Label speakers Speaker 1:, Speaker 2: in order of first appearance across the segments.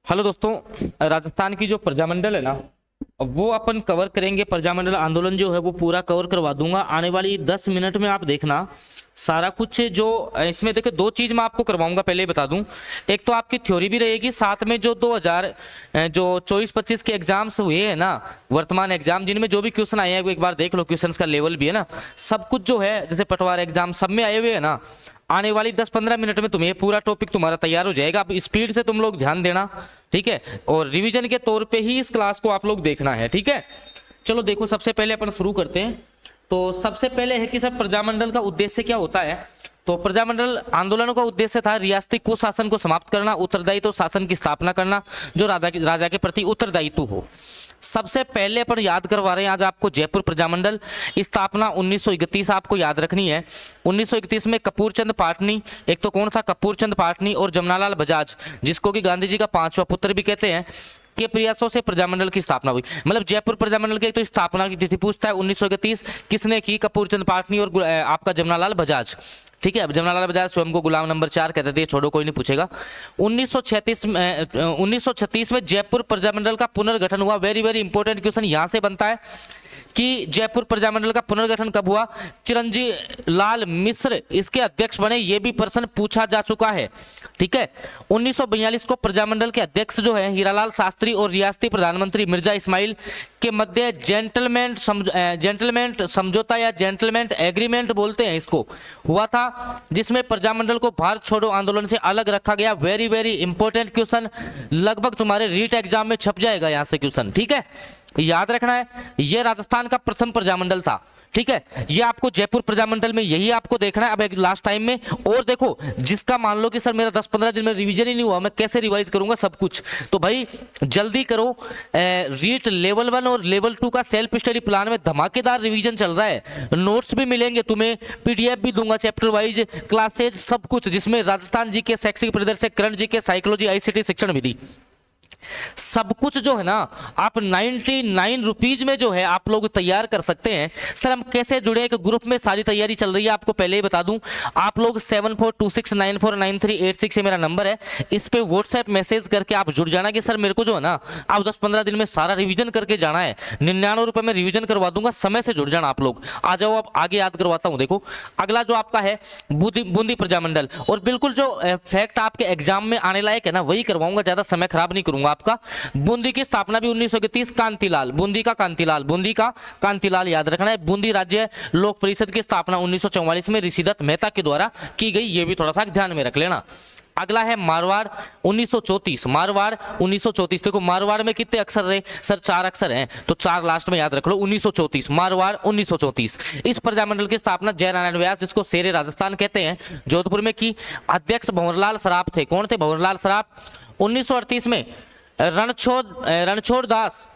Speaker 1: Hello दोस्तों, राजस्थान की जो प्रजामंडल है ना वो अपन कवर करेंगे। प्रजामंडल आंदोलन जो है वो पूरा कवर करवा दूंगा आने वाली 10 मिनट में। आप देखना सारा कुछ जो इसमें देखो, दो चीज मैं आपको करवाऊंगा, पहले ही बता दूं। एक तो आपकी थ्योरी भी रहेगी, साथ में जो 2000 जो 24-25 के एग्जाम्स हुए हैं ना, वर्तमान एग्जाम जिनमें जो भी क्वेश्चन आए हैं एक बार देख लो, क्वेश्चंस का लेवल भी है ना, सब कुछ जो है जैसे पटवार एग्जाम सब में आए हुए है ना। आने वाली 10-15 मिनट में तुम्हें पूरा टॉपिक तुम्हारा तैयार हो जाएगा। अब स्पीड से तुम लोग ध्यान देना, ठीक है, और रिवीजन के तौर पे ही इस क्लास को आप लोग देखना है, ठीक है। चलो देखो, सबसे पहले अपन शुरू करते हैं। तो सबसे पहले है कि सर प्रजामंडल का उद्देश्य क्या होता है। तो प्रजामंडल आंदोलनों का उद्देश्य था रियासती कुशासन को समाप्त करना, उत्तरदायित्व शासन की स्थापना करना जो राजा के प्रति उत्तरदायित्व हो। सबसे पहले अपन याद करवा रहे हैं आज आपको जयपुर प्रजामंडल स्थापना 1931 आपको याद रखनी है। 1931 में कपूर चंद पाटनी, एक तो कौन था, कपूर चंद पाटनी और जमनालाल बजाज, जिसको कि गांधी जी का 5वां पुत्र भी कहते हैं, के प्रयासों से प्रजामंडल की स्थापना हुई। मतलब जयपुर प्रजामंडल की एक तो स्थापना की तिथि पूछता है 1931 किसने की, कपूर चंद पाटनी और आपका जमनालाल बजाज, ठीक है। अब जमनालाल बजाज स्वयं को गुलाम नंबर 4 कहते थे, छोड़ो कोई नहीं पूछेगा। 1936 में जयपुर प्रजामंडल का पुनर्गठन हुआ। वेरी वेरी इंपॉर्टेंट क्वेश्चन यहां से बनता है कि जयपुर प्रजामंडल का पुनर्गठन कब हुआ। चिरंजीव लाल मिश्र इसके अध्यक्ष बने, ये भी प्रश्न पूछा जा चुका है, ठीक है। 1942 को प्रजामंडल के अध्यक्ष जो है हीरालाल शास्त्री और रियासती प्रधानमंत्री मिर्जा इस्माइल के मध्य जेंटलमैन समझौता या जेंटलमैन एग्रीमेंट बोलते हैं इसको, हुआ था, जिसमें प्रजामंडल को भारत छोड़ो आंदोलन से अलग रखा गया। वेरी वेरी इंपॉर्टेंट क्वेश्चन, लगभग तुम्हारे रीट एग्जाम में छप जाएगा यहां से क्वेश्चन, ठीक है, याद रखना है। यह राजस्थान का प्रथम प्रजामंडल था, ठीक है। ये आपको जयपुर प्रजामंडल में यही आपको देखना है अब एक लास्ट टाइम में। और देखो, जिसका मान लो कि सर मेरा 10-15 दिन में रिवीजन ही नहीं हुआ, मैं कैसे रिवाइज करूंगा सब कुछ, तो भाई जल्दी करो। रीट लेवल 1 और लेवल 2 का सेल्फ स्टडी प्लान में धमाकेदार रिवीजन चल रहा है। नोट्स भी मिलेंगे तुम्हें, पीडीएफ भी दूंगा, चैप्टर वाइज क्लासेज सब कुछ, जिसमें राजस्थान जी के, शैक्षिक परिदृश्य, करंट जी के, साइकोलॉजी, आईसीटी, शिक्षण विधि, सब कुछ जो है ना आप 99 रुपीज में जो है आप लोग तैयार कर सकते हैं। सर हम कैसे जुड़े, एक ग्रुप में सारी तैयारी चल रही है, आपको पहले ही बता दूं। आप लोग 7426949386 मेरा नंबर है, इस पे व्हाट्सएप मैसेज करके आप जुड़ जाना कि सर मेरे को जो है ना आप 10-15 दिन में सारा रिवीजन करके जाना है। 99 रुपए में रिवीजन करवा दूंगा, समय से जुड़ जाना आप लोग। आ जाओ, अब आगे याद करवाता हूं। देखो अगला जो आपका है बूंदी प्रजामंडल, और बिल्कुल जो फैक्ट आपके एग्जाम में आने लायक है ना वही करवाऊंगा, ज्यादा समय खराब नहीं करूंगा आपका। बूंदी की स्थापना भी 1931, कांतिलाल, बूंदी का कांतिलाल याद रखना है। बूंदी राज्य लोक परिषद की स्थापना 1944 में ऋषिदत्त मेहता के द्वारा की गई, ये भी थोड़ा सा ध्यान में रख लेना। अगला है मारवाड़ 1934, मारवाड़ 1934। देखो मारवाड़ में कितने अक्षर रहे सर, 4 अक्षर हैं, तो 4 लास्ट में याद रख लो। 1934 मारवाड़ 1934। इस प्रजामंडल की स्थापना जयनारायण व्यास, जिसको शेरे राजस्थान कहते हैं, जोधपुर में की। अध्यक्ष भंवरलाल सराफ थे। कौन थे भंवरलाल सराफ। 1938 में रणछोड़ दास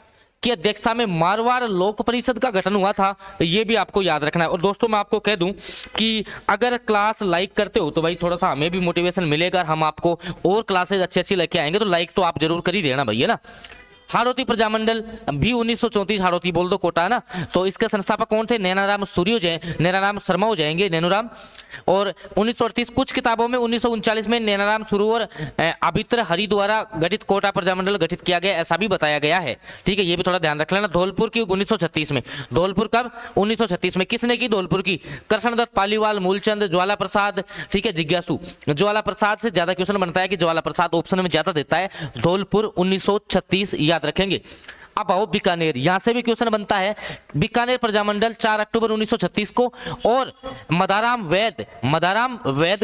Speaker 1: की अध्यक्षता में मारवाड़ लोक परिषद का गठन हुआ था, ये भी आपको याद रखना है। और दोस्तों मैं आपको कह दूं कि अगर क्लास लाइक करते हो तो भाई थोड़ा सा हमें भी मोटिवेशन मिलेगा, हम आपको और क्लासेज अच्छी लेके आएंगे, तो लाइक तो आप जरूर कर ही देना भाई, है ना। हाड़ौती प्रजामंडल भी 1934, हाड़ौती बोल दो, कोटा है ना। तो इसके संस्थापक कौन थे, नैनाराम शर्मा हो जाएंगे, नैनूराम। और 1938 कुछ किताबों में 1939 में नैनाराम शुरू और आबित्र हरि द्वारा गठित कोटा प्रजामंडल गठित किया गया, ऐसा भी बताया गया है, ठीक है, ये भी थोड़ा ध्यान रख लेना। धौलपुर की 1936 में, धौलपुर कब 1936 में, किसने की धौलपुर की, कृष्णदत्त पालीवाल, मूलचंद, ज्वाला प्रसाद, ठीक है, जिज्ञासु। ज्वाला प्रसाद से ज्यादा क्वेश्चन बनता है कि ज्वाला प्रसाद ऑप्शन में ज्यादा देता है। धौलपुर 1936 याद रखेंगे। अब आओ बीकानेर, यहां से भी क्वेश्चन बनता है। बीकानेर प्रजामंडल 4 अक्टूबर 1936 को। और मदाराम वैद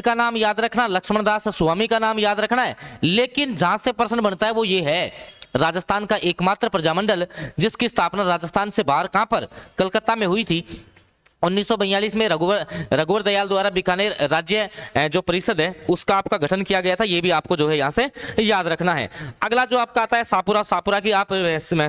Speaker 1: का नाम याद रखना, लक्ष्मण दास स्वामी का नाम याद रखना है। लेकिन जहां से प्रश्न बनता है वो ये है, राजस्थान का एकमात्र प्रजामंडल जिसकी स्थापना राजस्थान से बाहर कहां पर, कलकत्ता में हुई थी। 1942 में रघुवर दयाल द्वारा बीकानेर राज्य जो परिषद है उसका आपका गठन किया गया था, ये भी आपको जो है यहाँ से याद रखना है। अगला जो आपका आता है सापुरा की आप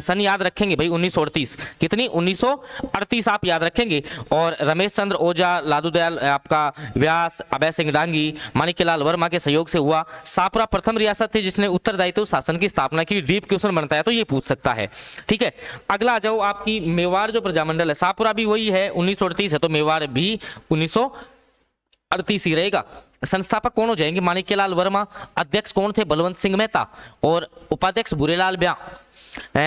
Speaker 1: सन याद रखेंगे भाई 1938, कितनी 1938 आप याद रखेंगे। और रमेश चंद्र ओझा, लादू दयाल आपका व्यास, अभय सिंह डांगी, माणिक्यलाल वर्मा के सहयोग से हुआ। सापुरा प्रथम रियासत थी जिसने उत्तरदायित्व शासन की स्थापना की। डीप क्वेश्चन बनता है तो ये पूछ सकता है, ठीक है। अगला आ जाओ आपकी मेवाड़ जो प्रजामंडल है, सापुरा भी वही है 1938 है, तो मेवाड़ भी 1938 ही रहेगा। संस्थापक कौन हो जाएंगे? माणिक्यलाल वर्मा। अध्यक्ष कौन थे? बलवंत सिंह मेहता। और उपाध्यक्ष भूरेलाल ब्याह।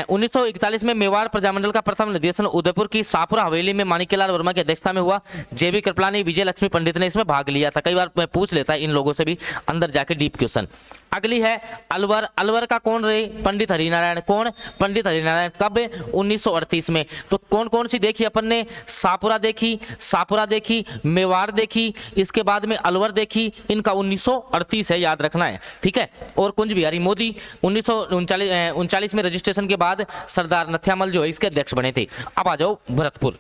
Speaker 1: 1941 में मेवाड़ प्रजामंडल का प्रथम निर्देशन उदयपुर की शाहपुरा हवेली में माणिक्यलाल वर्मा की अध्यक्षता में हुआ। जेबी कृपलानी, विजय लक्ष्मी पंडित ने इसमें भाग लिया था। कई बार मैं पूछ लेता है इन लोगों से भी अंदर जाके डीप क्वेश्चन। अगली है अलवर। अलवर का कौन रहे? पंडित हरिनारायण। कौन? पंडित हरिनारायण। कब? 1938 में। तो कौन कौन सी देखी अपन ने? शाहपुरा देखी, शाहपुरा देखी, मेवाड़ देखी, इसके बाद में अलवर देखी। इनका 1938 है, याद रखना है, ठीक है। और कुंज बिहारी मोदी 1939 में रजिस्ट्रेशन के बाद सरदार नथ्यामल जो है इसके अध्यक्ष बने थे। अब आ जाओ भरतपुर।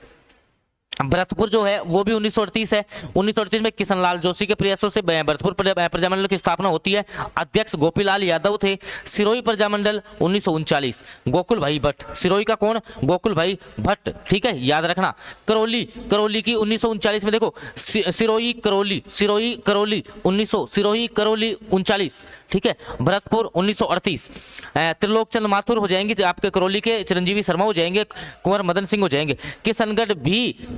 Speaker 1: भरतपुर जो है वो भी 1938 है। 1938 में किशनलाल जोशी के प्रयासों से भरतपुर प्रजामंडल की स्थापना होती है। अध्यक्ष गोपीलाल यादव थे। सिरोही प्रजामंडल 1939, गोकुल भाई भट्ट। सिरोही का कौन? गोकुल भाई भट्ट, ठीक है, याद रखना। करौली, करौली की 1939 में देखो, सिरोही करौली, सिरोही करौली 1900, सिरोही करौली 39, ठीक है। भरतपुर 1938। त्रिलोकचंद माथुर हो जाएंगे आपके करौली के, चिरंजीवी शर्मा हो जाएंगे, कुंवर मदन सिंह हो जाएंगे।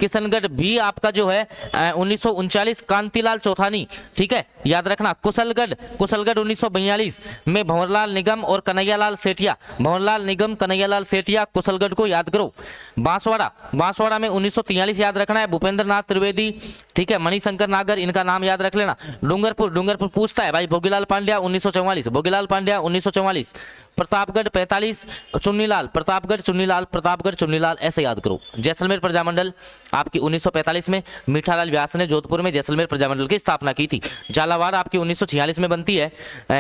Speaker 1: किशनगढ़ भी आपका जो है 1939, कांतिलाल चौथानी, ठीक है, याद रखना। कुशलगढ़ 1942 में भंवरलाल निगम और कन्हैयालाल सेठिया, भंवरलाल निगम, कन्हैयालाल सेठिया, कुशलगढ़ को याद करो। बांसवाड़ा में 1943 याद रखना है, भूपेंद्र नाथ त्रिवेदी, ठीक है, मणिशंकर नागर, इनका नाम याद रख लेना। डूंगरपुर पूछता है भाई, भोगीलाल पांड्या 1944, भोगीलाल पांड्या 1944। प्रतापगढ़ 45, प्रतापगढ़ चुन्नीलाल, ऐसे याद करो। जैसलमेर प्रजामंडल आपकी 1945 में मीठालाल व्यास ने जोधपुर में जैसलमेर प्रजामंडल की स्थापना की थी। झालावाड़ आपकी 1946 में बनती है,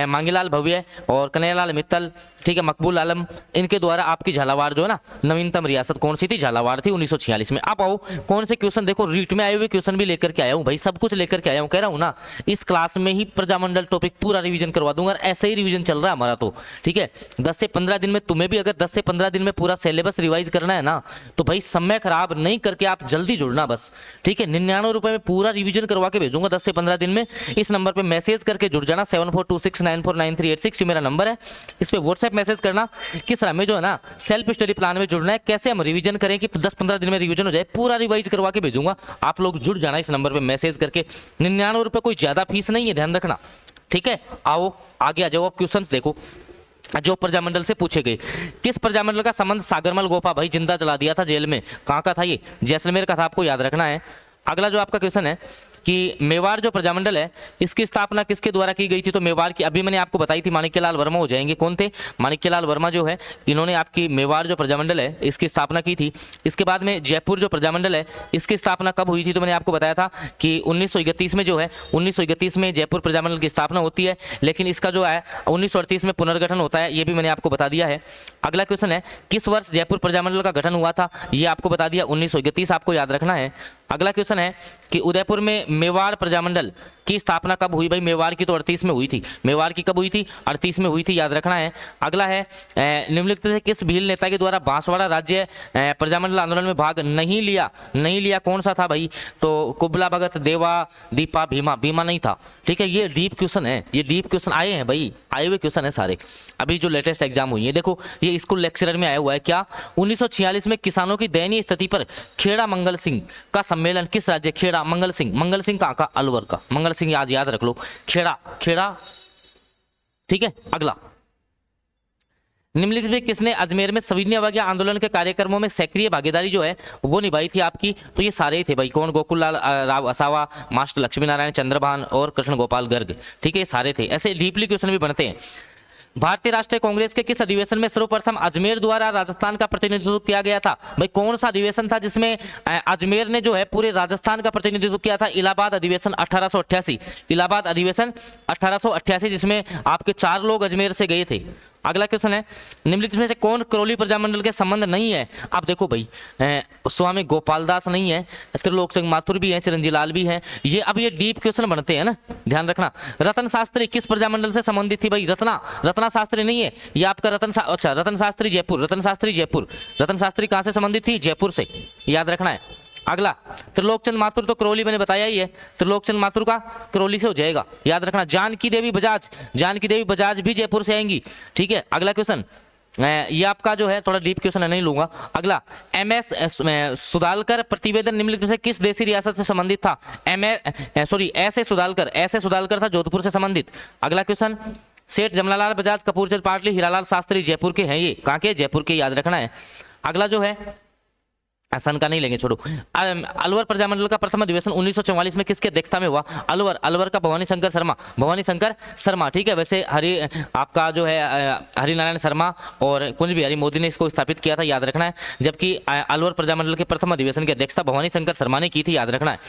Speaker 1: मांगीलाल भव्य और कन्हैयालाल मित्तल, ठीक है, मकबूल आलम, इनके द्वारा आपकी झालावाड़ जो है ना, नवीनतम रियासत कौन सी थी? झालावाड़ थी 1946 में। अब आओ कौन से क्वेश्चन देखो, रीट में आए हुए क्वेश्चन भी लेकर के आया हूँ भाई, सब कुछ लेकर के आया हूँ, कह रहा हूँ ना, इस क्लास में ही प्रजामंडल टॉपिक पूरा रिवीजन करवा दूंगा। ऐसे ही रिवीजन चल रहा है हमारा तो, ठीक है। 10 से 15 दिन में, तुम्हें भी अगर 10 से 15 दिन में पूरा सिलेबस रिवाइज करना है ना, तो भाई समय खराब नहीं करके आप जल्दी जुड़ना बस, ठीक है। 99 रुपए में पूरा रिवीजन करवा के भेजूंगा 10 से 15 दिन में। इस नंबर पे मैसेज करके जुड़ जाना, 7426949386 ये मेरा नंबर है। इस पे व्हाट्सएप मैसेज करना कि सर हमें जो है ना सेल्फ स्टडी प्लान में जुड़ना है, कैसे हम रिवीजन करें कि 10-15 दिन में रिवीजन हो जाए, पूरा रिवाइज करवा के भेजूंगा। आप लोग जुड़ जाना इस नंबर पे मैसेज करके। 99 रुपए कोई ज्यादा फीस नहीं है, ध्यान रखना, ठीक है। आओ आगे आ जाओ, आप क्वेश्चंस देखो जो प्रजामंडल से पूछे गए। किस प्रजामंडल का संबंध सागरमल गोपा भाई जिंदा जला दिया था जेल में? कहाँ का था ये? जैसलमेर का था, आपको याद रखना है। अगला जो आपका क्वेश्चन है कि मेवाड़ जो प्रजामंडल है इसकी स्थापना किसके द्वारा की गई थी? तो मेवाड़ की अभी मैंने आपको बताई थी, माणिक्यलाल वर्मा हो जाएंगे। कौन थे? माणिक्यलाल वर्मा जो है, इन्होंने आपकी मेवाड़ जो प्रजामंडल है इसकी स्थापना की थी। इसके बाद में जयपुर जो प्रजामंडल है इसकी स्थापना कब हुई थी? तो मैंने आपको बताया था कि 1931 में जो है, 1931 में जयपुर प्रजामंडल की स्थापना होती है, लेकिन इसका जो है 1938 में पुनर्गठन होता है, ये भी मैंने आपको बता दिया है। अगला क्वेश्चन है किस वर्ष जयपुर प्रजामंडल का गठन हुआ था? ये आपको बता दिया, 1931 आपको याद रखना है। अगला क्वेश्चन है कि उदयपुर में मेवाड़ प्रजामंडल की स्थापना कब हुई? भाई मेवाड़ की तो 38 में हुई थी, मेवाड़ की कब हुई थी? 38 में हुई थी, याद रखना है। अगला है निम्नलिखित से किस भील नेता के द्वारा बांसवाड़ा राज्य प्रजामंडल आंदोलन में भाग नहीं लिया? कौन सा था भाई? तो कुबला भगत, देवा, दीपा, भीमा नहीं था, ठीक है। ये डीप क्वेश्चन है, ये डीप क्वेश्चन आए हैं भाई, आए हुए क्वेश्चन है सारे, अभी जो लेटेस्ट एग्जाम हुई है। देखो ये स्कूल लेक्चरर में आया हुआ है क्या? 1946 में किसानों की दयनीय स्थिति पर खेड़ा मंगल सिंह का सम्मेलन किस राज्य? खेड़ा मंगल सिंह कहाँ का? अलवर का। मंगल सिंह याद रख लो, खेड़ा, ठीक है। अगला, निम्नलिखित में किसने अजमेर में सविनय अवज्ञा आंदोलन के कार्यक्रमों में सक्रिय भागीदारी जो है वो निभाई थी आपकी? तो ये सारे ही थे भाई। कौन? गोकुल लाल राव असावा, मास्टर लक्ष्मी नारायण चंद्रभान और कृष्ण गोपाल गर्ग, ठीक है, ये सारे थे। ऐसे डीपली क्वेश्चन भी बनते हैं। भारतीय राष्ट्रीय कांग्रेस के किस अधिवेशन में सर्वप्रथम अजमेर द्वारा राजस्थान का प्रतिनिधित्व किया गया था? भाई कौन सा अधिवेशन था जिसमें अजमेर ने जो है पूरे राजस्थान का प्रतिनिधित्व किया था? इलाहाबाद अधिवेशन 1888, इलाहाबाद अधिवेशन 1888, जिसमें आपके 4 लोग अजमेर से गए थे। अगला क्वेश्चन है निम्नलिखित में से कौन करौली प्रजामंडल के संबंध नहीं है? आप देखो भाई, स्वामी गोपाल दास नहीं है, त्रिलोक सिंह माथुर भी है, चिरंजी लाल भी है। ये अब ये डीप क्वेश्चन बनते हैं ना, ध्यान रखना। रतन शास्त्री किस प्रजामंडल से संबंधित थी? भाई रत्ना शास्त्री नहीं है ये आपका, रतन शास्त्री जयपुर, रतन शास्त्री कहाँ से संबंधित थी? जयपुर से, याद रखना है। अगला, त्रिलोकचंद माथुर तो करौली मैंने बताया ही है, त्रिलोकचंद माथुर का करौली से हो जाएगा, याद रखना। जानकी देवी बजाज भी जयपुर से आएंगी, ठीक है। अगला क्वेश्चन, ये आपका जो है थोड़ा डीप क्वेश्चन है, नहीं लूंगा। अगला, MS सुदालकर प्रतिवेदन निम्नलिखित में से किस देशी रियासत से संबंधित था? ऐसे सुदालकर था जोधपुर से संबंधित। अगला क्वेश्चन, सेठ जमनालाल बजाज, कपूरचंद पाटली, हीरालाल शास्त्री जयपुर के हैं, ये कहाँ के? जयपुर के, याद रखना है। अगला जो है आसान का नहीं लेंगे, छोड़ो। अलवर प्रजामंडल का प्रथम अधिवेशन 1944 में किसकी अध्यक्षता में हुआ? अलवर का भवानी शंकर शर्मा, ठीक है। वैसे आपका जो है हरिनारायण शर्मा और कुंज बिहारी मोदी ने इसको स्थापित किया था, याद रखना है। जबकि अलवर प्रजामंडल के प्रथम अधिवेशन की अध्यक्षता भवानी शंकर शर्मा ने की थी, याद रखना है।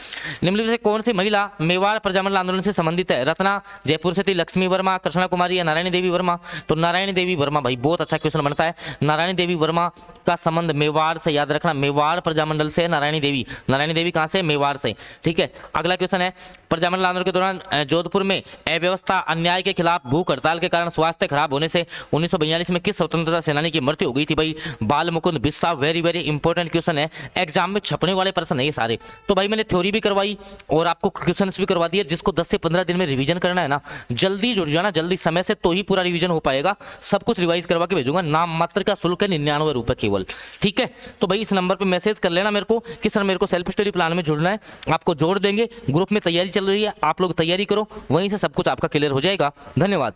Speaker 1: निम्नलिखित में से कौन सी महिला मेवाड़ प्रजामंडल आंदोलन से संबंधित है? रत्ना जयपुर से थी, लक्ष्मी वर्मा, कृष्णा कुमारी या नारायणी देवी वर्मा? तो नारायणी देवी वर्मा, भाई बहुत अच्छा क्वेश्चन बनता है। नारायणी देवी वर्मा का संबंध मेवाड़ से, याद रखना, मेवाड़ प्रजामंडल से। नारायणी देवी कहां से? मेवाड़ से, ठीक है। अगला क्वेश्चन है, प्रजामंडल आंदोलन के दौरान जोधपुर में अव्यवस्था अन्याय के खिलाफ भूख हड़ताल के कारण स्वास्थ्य खराब होने से 1942 में किस स्वतंत्रता सेनानी की मृत्यु हो गई थी? भाई बाल मुकुंद बिस्सा। वेरी वेरी इंपॉर्टेंट क्वेश्चन है, एग्जाम में छपने वाले प्रश्न है ये सारे। तो भाई मैंने थ्योरी भी करवाई और आपको क्वेश्चन भी करवा दिए। जिसको 10 से 15 दिन में रिवीजन करना है ना, जल्दी जुड़ जाना, जल्दी समय से, तो ही पूरा रिवीजन हो पाएगा। सब कुछ रिवाइज करवा के भेजूंगा। नाम मात्र का शुल्क है 99 रुपए केवल, ठीक है। तो भाई इस नंबर पे मैसेज कर लेना मेरे को कि सर मेरे को सेल्फ स्टडी प्लान में जुड़ना है, आपको जोड़ देंगे। ग्रुप में तैयारी चल रही है, आप लोग तैयारी करो, वहीं से सब कुछ आपका क्लियर हो जाएगा। धन्यवाद।